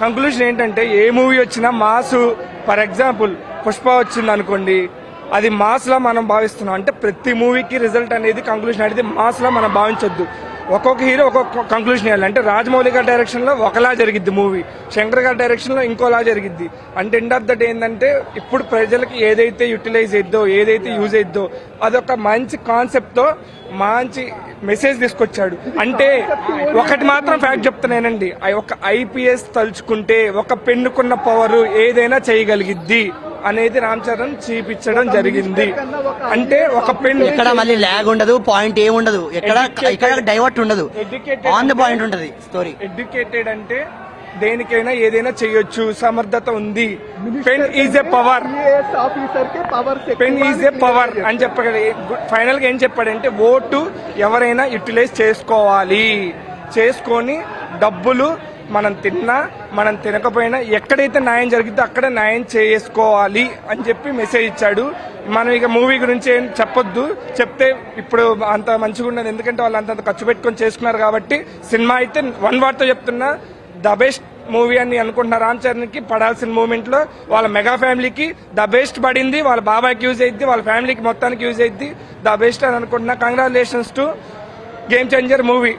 Conclusion ఏంటంటే ఏ movie వచ్చినా mass, for example Pushpa వచ్చింది అనుకోండి, అది మాస్ లా మనం భావిస్తున్నాం. అంటే ప్రతి మూవీకి రిజల్ట్ అనేది కంక్లూజన్ అనేది మాస్ లా మనం భావించొద్దు. ఒక్కొక్క హీరో ఒక్కొక్క కంక్లూజన్ ఇవ్వాలి. అంటే రాజమౌళి గారి డైరెక్షన్ లో ఒకలా జరిగిద్ది మూవీ, శంకర్ గారి డైరెక్షన్ లో ఇంకోలా జరిగిద్ది. అంటే ఎండ్ ఆఫ్ ద డే ఏంటంటే ఇప్పుడు ప్రజలకి ఏదైతే యూటిలైజ్ అయిద్దో, ఏదైతే యూజ్ అయిద్దో అదొక మంచి కాన్సెప్ట్ తో మంచి మెసేజ్ తీసుకొచ్చాడు. అంటే ఒకటి మాత్రం ఫ్యాక్ట్ చెప్తున్నానండి, ఒక ఐపీఎస్ తలుచుకుంటే ఒక పెన్నుకున్న పవర్ ఏదైనా చేయగలిగిద్ది అనేది రామ్ చరణ్ చూపించడం జరిగింది. అంటే ఒక పెన్ ఎక్కడ మళ్ళీ ల్యాగ్ ఉండదు, పాయింట్ ఏం ఉండదు, ఎక్కడ డైవర్ట్ ఉండదు, ఆన్ ద పాయింట్ ఉంటది స్టోరీ. ఎడ్యుకేటెడ్ అంటే దేనికైనా ఏదైనా చేయొచ్చు, సమర్థత ఉంది. Pen is a power, pen is a power అని చెప్పగలి. ఫైనల్ గా ఏం చెప్పాడంటే ఓటు ఎవరైనా యూటిలైజ్ చేసుకోవాలి, చేసుకొని డబ్బులు మనం తిన్నా మనం తినకపోయినా ఎక్కడైతే న్యాయం జరిగిద్దో అక్కడ న్యాయం చేసుకోవాలి అని చెప్పి మెసేజ్ ఇచ్చాడు. మనం ఇక మూవీ గురించి ఏం చెప్పొద్దు, చెప్తే ఇప్పుడు అంత మంచిగా ఉండదు, ఎందుకంటే వాళ్ళు అంత ఖర్చు పెట్టుకొని చేసుకున్నారు కాబట్టి. సినిమా అయితే వన్ వర్డ్ తో చెప్తున్నా, ద బెస్ట్ మూవీ అని అనుకుంటున్న రామ్ చరణ్ కి పడాల్సిన మూమెంట్ లో వాళ్ళ మెగా ఫ్యామిలీకి ద బెస్ట్ పడింది, వాళ్ళ బాబాయ్కి యూజ్ అయింది, వాళ్ళ ఫ్యామిలీకి మొత్తానికి యూజ్ అయింది. ద బెస్ట్ అని అనుకుంటున్నా. Congratulations to game changer movie.